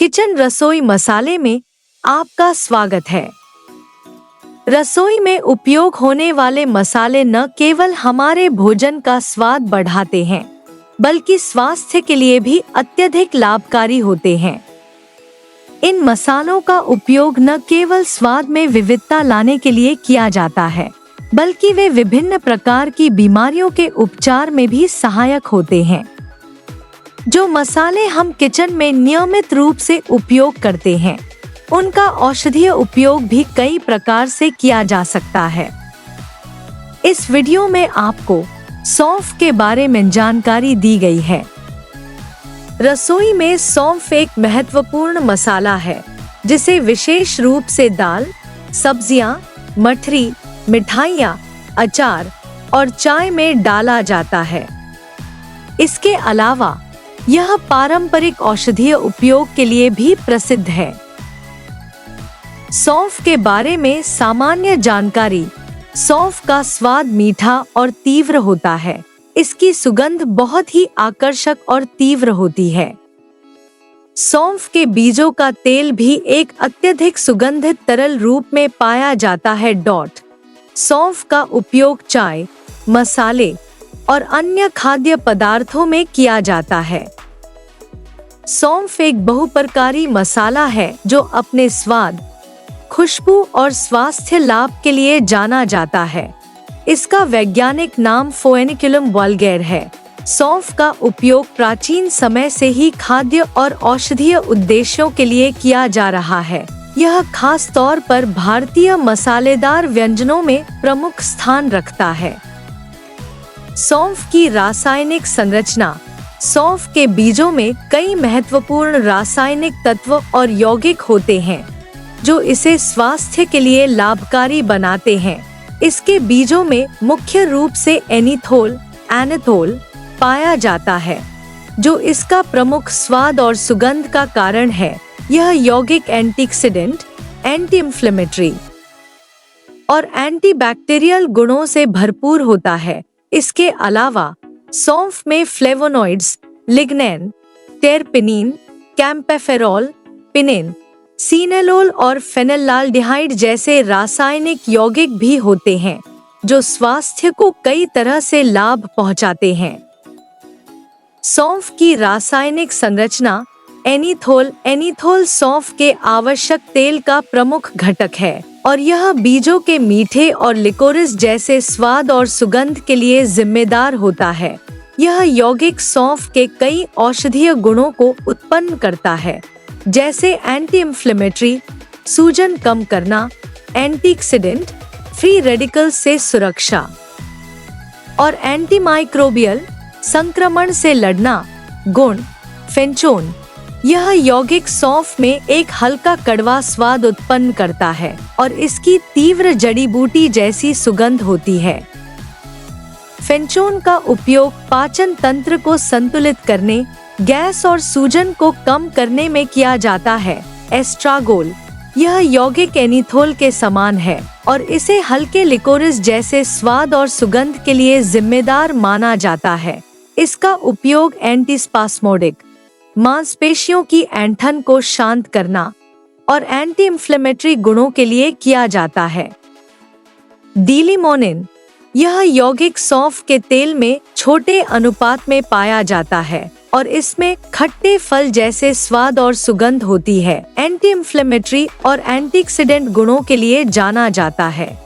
Kitchen रसोई मसाले में आपका स्वागत है। रसोई में उपयोग होने वाले मसाले न केवल हमारे भोजन का स्वाद बढ़ाते हैं, बल्कि स्वास्थ्य के लिए भी अत्यधिक लाभकारी होते हैं। इन मसालों का उपयोग न केवल स्वाद में विविधता लाने के लिए किया जाता है, बल्कि वे विभिन्न प्रकार की बीमारियों के उपचार में भी सहायक होते हैं। जो मसाले हम किचन में नियमित रूप से उपयोग करते हैं, उनका औषधीय उपयोग भी कई प्रकार से किया जा सकता है। इस वीडियो में आपको सौंफ के बारे में जानकारी दी गई है। रसोई में सौंफ एक महत्वपूर्ण मसाला है, जिसे विशेष रूप से दाल, सब्जियां, मठरी, मिठाइयाँ, अचार और चाय में डाला जाता है। इसके अलावा यह पारंपरिक औषधीय उपयोग के लिए भी प्रसिद्ध है। सौंफ के बारे में सामान्य जानकारी। सौंफ का स्वाद मीठा और तीव्र होता है। इसकी सुगंध बहुत ही आकर्षक और तीव्र होती है। सौंफ के बीजों का तेल भी एक अत्यधिक सुगंधित तरल रूप में पाया जाता है। सौंफ का उपयोग चाय, मसाले और अन्य खाद्य पदार्थों में किया जाता है। सौंफ एक बहुप्रकारी मसाला है जो अपने स्वाद, खुशबू और स्वास्थ्य लाभ के लिए जाना जाता है। इसका वैज्ञानिक नाम फोएनिकुलम वल्गैर है। सौंफ का उपयोग प्राचीन समय से ही खाद्य और औषधीय उद्देश्यों के लिए किया जा रहा है। यह खास तौर पर भारतीय मसालेदार व्यंजनों में प्रमुख स्थान रखता है। सौंफ की रासायनिक संरचना। सौंफ के बीजों में कई महत्वपूर्ण रासायनिक तत्व और यौगिक होते हैं, जो इसे स्वास्थ्य के लिए लाभकारी बनाते हैं। इसके बीजों में मुख्य रूप से एनीथोल पाया जाता है, जो इसका प्रमुख स्वाद और सुगंध का कारण है। यह यौगिक एंटीऑक्सीडेंट, एंटी इंफ्लेमेटरी और एंटीबैक्टीरियल गुणों से भरपूर होता है। इसके अलावा सौंफ में फ्लेवोनॉइड्स, लिग्नैन, टेरपेनिन, कैम्पेफेरॉल, पिनिन, सिनेलोल और फेनिल्लाल्डिहाइड जैसे रासायनिक यौगिक भी होते हैं, जो स्वास्थ्य को कई तरह से लाभ पहुंचाते हैं। सौंफ की रासायनिक संरचना। एनीथोल सौंफ के आवश्यक तेल का प्रमुख घटक है और यह बीजों के मीठे और लिकोरिस जैसे स्वाद और सुगंध के लिए जिम्मेदार होता है। यह यौगिक सौंफ के कई औषधीय गुणों को उत्पन्न करता है, जैसे एंटी इंफ्लेमेटरी, सूजन कम करना, एंटीऑक्सीडेंट, फ्री रेडिकल से सुरक्षा और एंटीमाइक्रोबियल, संक्रमण से लड़ना गुण। फेंचोन। यह यौगिक सौंफ में एक हल्का कड़वा स्वाद उत्पन्न करता है और इसकी तीव्र जड़ी बूटी जैसी सुगंध होती है। फेंचोन का उपयोग पाचन तंत्र को संतुलित करने, गैस और सूजन को कम करने में किया जाता है। एस्ट्रागोल। यह यौगिक एनीथोल के समान है और इसे हल्के लिकोरिस जैसे स्वाद और सुगंध के लिए जिम्मेदार माना जाता है। इसका उपयोग एंटीस्पास्मोडिक, मांसपेशियों की ऐंठन को शांत करना और एंटी इंफ्लेमेटरी गुणों के लिए किया जाता है। डीलिमोनिन। यह यौगिक सौंफ के तेल में छोटे अनुपात में पाया जाता है और इसमें खट्टे फल जैसे स्वाद और सुगंध होती है। एंटी इंफ्लेमेटरी और एंटीऑक्सीडेंट गुणों के लिए जाना जाता है।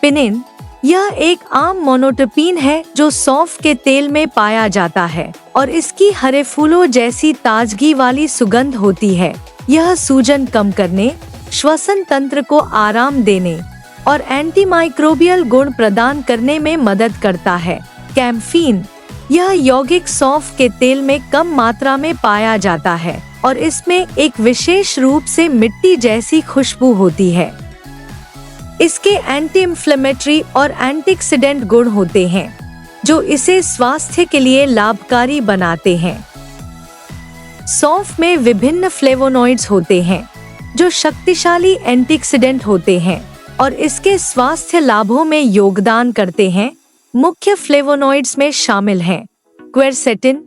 पिनिन। यह एक आम मोनोटर्पीन है जो सौंफ के तेल में पाया जाता है और इसकी हरे फूलों जैसी ताजगी वाली सुगंध होती है। यह सूजन कम करने, श्वसन तंत्र को आराम देने और एंटीमाइक्रोबियल गुण प्रदान करने में मदद करता है। कैम्फीन। यह यौगिक सौंफ के तेल में कम मात्रा में पाया जाता है और इसमें एक विशेष रूप से मिट्टी जैसी खुशबू होती है। इसके एंटी इंफ्लेमेटरी और एंटीऑक्सीडेंट गुण होते हैं, जो इसे स्वास्थ्य के लिए लाभकारी बनाते हैं। सौंफ में विभिन्न फ्लेवोनॉइड्स होते हैं, जो शक्तिशाली एंटीऑक्सीडेंट होते हैं और इसके स्वास्थ्य लाभों में योगदान करते हैं। मुख्य फ्लेवोनॉइड्स में शामिल हैं क्वेरसेटिन।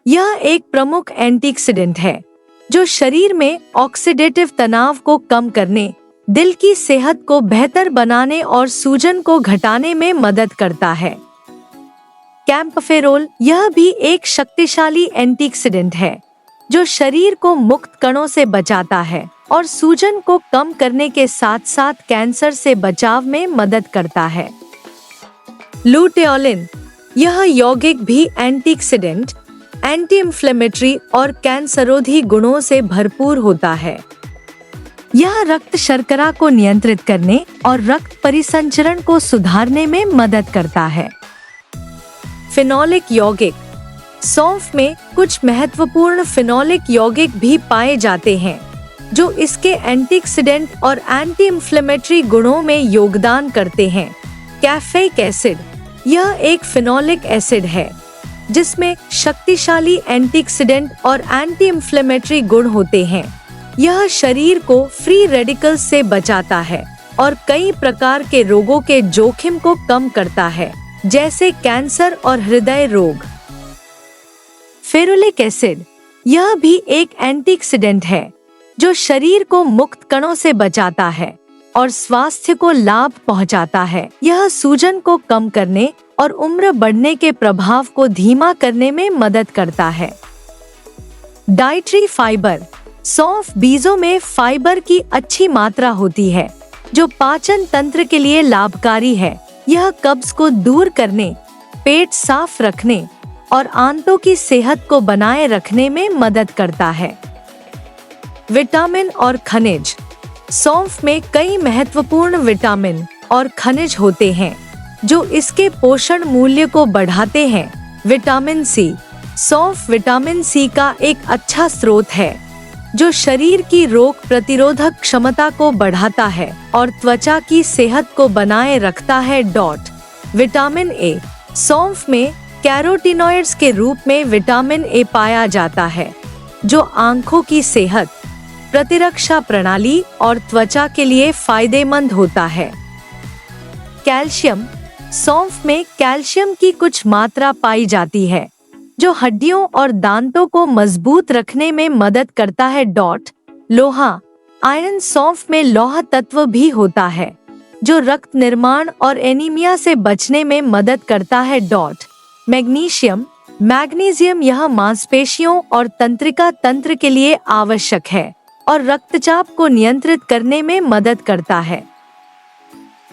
यह एक प्रमुख एंटीऑक्सीडेंट है जो शरीर में ऑक्सीडेटिव तनाव को कम करने, दिल की सेहत को बेहतर बनाने और सूजन को घटाने में मदद करता है। कैम्पफेरोल यह भी एक शक्तिशाली एंटीऑक्सीडेंट है जो शरीर को मुक्त कणों से बचाता है और सूजन को कम करने के साथ साथ कैंसर से बचाव में मदद करता है। लुटेओलिन यह यौगिक भी एंटीऑक्सीडेंट, एंटी इंफ्लेमेटरी और कैंसरोधी गुणों से भरपूर होता है। यह रक्त शर्करा को नियंत्रित करने और रक्त परिसंचरण को सुधारने में मदद करता है। फिनोलिक यौगिक सौंफ में कुछ महत्वपूर्ण फिनोलिक यौगिक भी पाए जाते हैं जो इसके एंटीऑक्सीडेंट और एंटी इंफ्लेमेटरी गुणों में योगदान करते हैं। कैफेइक एसिड यह एक फिनोलिक एसिड है जिसमें शक्तिशाली एंटीऑक्सीडेंट और एंटी इंफ्लेमेटरी गुण होते हैं। यह शरीर को फ्री रेडिकल्स से बचाता है और कई प्रकार के रोगों के जोखिम को कम करता है, जैसे कैंसर और हृदय रोग। फेरुलिक एसिड यह भी एक एंटीऑक्सीडेंट है जो शरीर को मुक्त कणों से बचाता है और स्वास्थ्य को लाभ पहुंचाता है। यह सूजन को कम करने और उम्र बढ़ने के प्रभाव को धीमा करने में मदद करता है। डाइटरी फाइबर सौंफ बीजों में फाइबर की अच्छी मात्रा होती है जो पाचन तंत्र के लिए लाभकारी है। यह कब्ज को दूर करने, पेट साफ रखने और आंतों की सेहत को बनाए रखने में मदद करता है। विटामिन और खनिज सौंफ में कई महत्वपूर्ण विटामिन और खनिज होते हैं जो इसके पोषण मूल्य को बढ़ाते हैं। विटामिन सी सौंफ विटामिन सी का एक अच्छा स्रोत है जो शरीर की रोग प्रतिरोधक क्षमता को बढ़ाता है और त्वचा की सेहत को बनाए रखता है। विटामिन ए सौंफ में कैरोटीनॉइड्स के रूप में विटामिन ए पाया जाता है जो आंखों की सेहत, प्रतिरक्षा प्रणाली और त्वचा के लिए फायदेमंद होता है। कैल्शियम सौंफ में कैल्शियम की कुछ मात्रा पाई जाती है जो हड्डियों और दांतों को मजबूत रखने में मदद करता है। लोहा आयरन सौंफ में लौह तत्व भी होता है जो रक्त निर्माण और एनीमिया से बचने में मदद करता है। मैग्नीशियम यह मांसपेशियों और तंत्रिका तंत्र के लिए आवश्यक है और रक्तचाप को नियंत्रित करने में मदद करता है।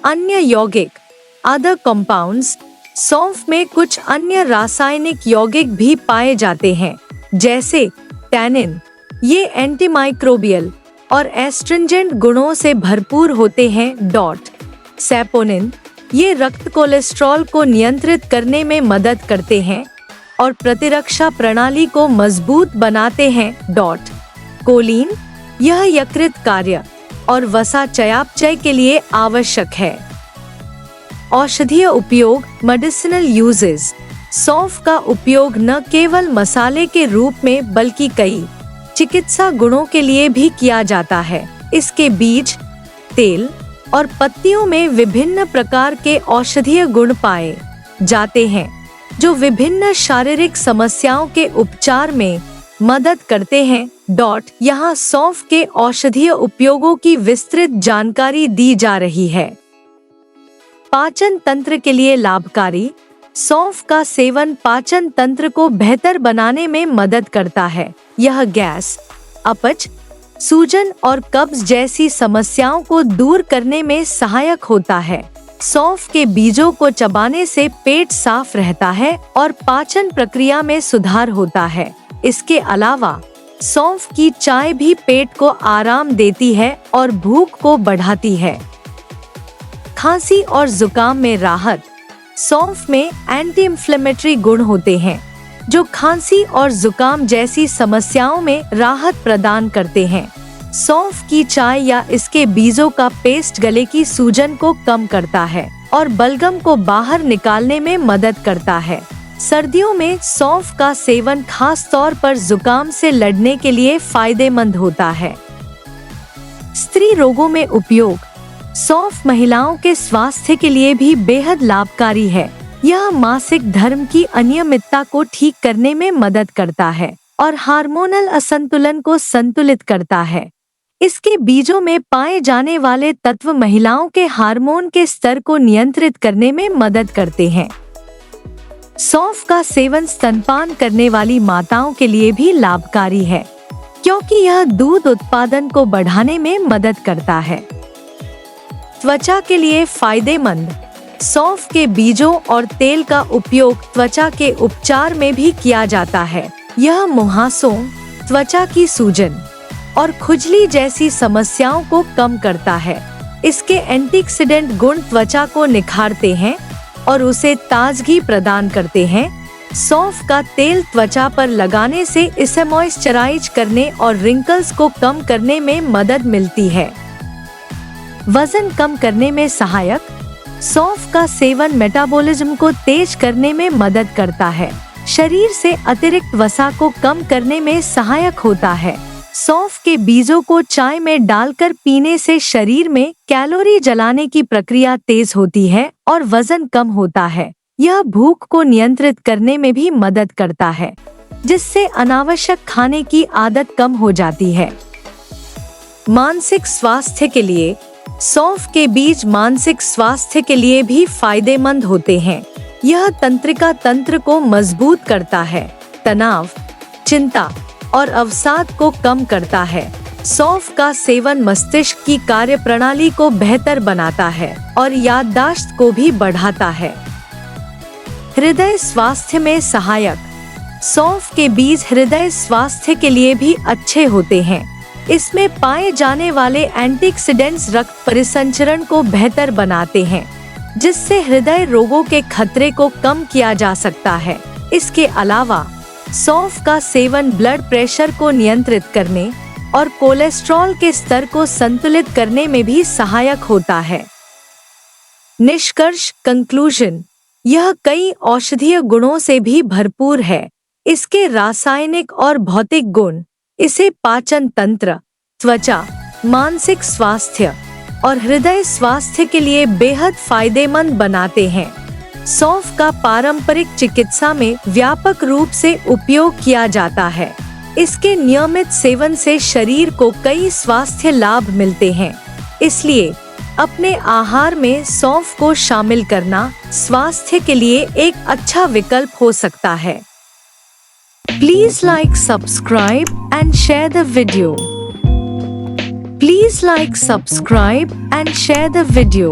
अन्य यौगिक अदर कंपाउंड्स सौंफ में कुछ अन्य रासायनिक यौगिक भी पाए जाते हैं जैसे टैनिन, ये एंटीमाइक्रोबियल और एस्ट्रिंजेंट गुणों से भरपूर होते हैं। सैपोनिन ये रक्त कोलेस्ट्रॉल को नियंत्रित करने में मदद करते हैं और प्रतिरक्षा प्रणाली को मजबूत बनाते हैं। कोलिन यह यकृत कार्य और वसा चयापचय के लिए आवश्यक है। औषधीय उपयोग मेडिसिनल यूजेस सौंफ का उपयोग न केवल मसाले के रूप में बल्कि कई चिकित्सा गुणों के लिए भी किया जाता है। इसके बीज, तेल और पत्तियों में विभिन्न प्रकार के औषधीय गुण पाए जाते हैं जो विभिन्न शारीरिक समस्याओं के उपचार में मदद करते हैं। यहाँ सौंफ के औषधीय उपयोगों की विस्तृत जानकारी दी जा रही है। पाचन तंत्र के लिए लाभकारी सौंफ का सेवन पाचन तंत्र को बेहतर बनाने में मदद करता है। यह गैस, अपच, सूजन और कब्ज जैसी समस्याओं को दूर करने में सहायक होता है। सौंफ के बीजों को चबाने से पेट साफ रहता है और पाचन प्रक्रिया में सुधार होता है। इसके अलावा सौंफ की चाय भी पेट को आराम देती है और भूख को बढ़ाती है। खांसी और जुकाम में राहत सौंफ में एंटी इंफ्लेमेटरी गुण होते हैं जो खांसी और जुकाम जैसी समस्याओं में राहत प्रदान करते हैं। सौंफ की चाय या इसके बीजों का पेस्ट गले की सूजन को कम करता है और बलगम को बाहर निकालने में मदद करता है। सर्दियों में सौंफ का सेवन खास तौर पर जुकाम से लड़ने के लिए फायदेमंद होता है। स्त्री रोगों में उपयोग सौंफ महिलाओं के स्वास्थ्य के लिए भी बेहद लाभकारी है। यह मासिक धर्म की अनियमितता को ठीक करने में मदद करता है और हार्मोनल असंतुलन को संतुलित करता है। इसके बीजों में पाए जाने वाले तत्व महिलाओं के हार्मोन के स्तर को नियंत्रित करने में मदद करते हैं। सौंफ का सेवन स्तनपान करने वाली माताओं के लिए भी लाभकारी है, क्योंकि यह दूध उत्पादन को बढ़ाने में मदद करता है। त्वचा के लिए फायदेमंद। सौंफ के बीजों और तेल का उपयोग त्वचा के उपचार में भी किया जाता है। यह मुहासों, त्वचा की सूजन और खुजली जैसी समस्याओं को कम करता है। इसके एंटीऑक्सीडेंट गुण त्वचा को निखारते हैं और उसे ताजगी प्रदान करते हैं। सौंफ का तेल त्वचा पर लगाने से इसे मॉइस्चराइज करने और रिंकल्स को कम करने में मदद मिलती है। वजन कम करने में सहायक। सौंफ का सेवन मेटाबॉलिज्म को तेज करने में मदद करता है। शरीर से अतिरिक्त वसा को कम करने में सहायक होता है। सौंफ के बीजों को चाय में डालकर पीने से शरीर में कैलोरी जलाने की प्रक्रिया तेज होती है और वजन कम होता है। यह भूख को नियंत्रित करने में भी मदद करता है, जिससे अनावश्यक खाने की आदत कम हो जाती है। मानसिक स्वास्थ्य के लिए। सौंफ के बीज मानसिक स्वास्थ्य के लिए भी फायदेमंद होते हैं। यह तंत्रिका तंत्र को मजबूत करता है, तनाव, चिंता और अवसाद को कम करता है। सौंफ का सेवन मस्तिष्क की कार्यप्रणाली को बेहतर बनाता है और याददाश्त को भी बढ़ाता है। हृदय स्वास्थ्य में सहायक। सौंफ के बीज हृदय स्वास्थ्य के लिए भी अच्छे होते हैं। इसमें पाए जाने वाले एंटीऑक्सीडेंट्स रक्त परिसंचरण को बेहतर बनाते हैं, जिससे हृदय रोगों के खतरे को कम किया जा सकता है। इसके अलावा सौंफ का सेवन ब्लड प्रेशर को नियंत्रित करने और कोलेस्ट्रॉल के स्तर को संतुलित करने में भी सहायक होता है। निष्कर्ष कंक्लूजन। यह कई औषधीय गुणों से भी भरपूर है। इसके रासायनिक और भौतिक गुण इसे पाचन तंत्र, त्वचा, मानसिक स्वास्थ्य और हृदय स्वास्थ्य के लिए बेहद फायदेमंद बनाते हैं। सौंफ का पारंपरिक चिकित्सा में व्यापक रूप से उपयोग किया जाता है। इसके नियमित सेवन से शरीर को कई स्वास्थ्य लाभ मिलते हैं। इसलिए अपने आहार में सौंफ को शामिल करना स्वास्थ्य के लिए एक अच्छा विकल्प हो सकता है। Please like, subscribe and share the video. Please like, subscribe and share the video.